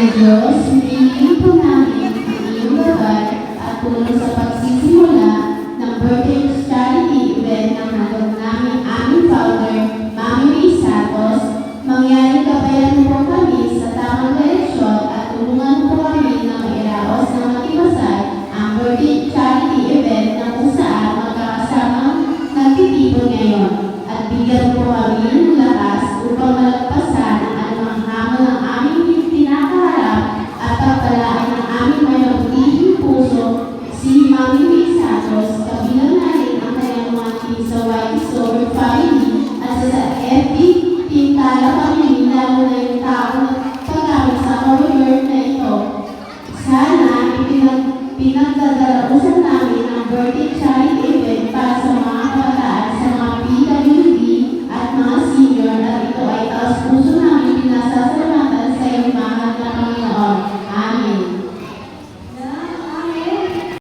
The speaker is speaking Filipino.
Diyos, hinihiling po namin ang iyong gabay at tulong sa pagsisimula ng birthday charity event ng handog namin aming founder, Mami May Santos. Mangyaring gabayan mo po kami sa tamang direksyon at tulungan po kami na mairaos ng matibasay ang birthday charity event na kung saan magkakasamang nagtitipon ngayon at bigyan po kami ng lakas upang malagpasan ang anumang hamon ng aming pinakaharap at pagpalaan ng aming may mabutihing puso si Mami May Santos, kabilang na rin ang kanyang mga team sa White Sober Family at sa FB Team Tala Family, lalo na yung taong paggamit sa corridor na ito. Sana pinagdadalagusan namin ang birthday charity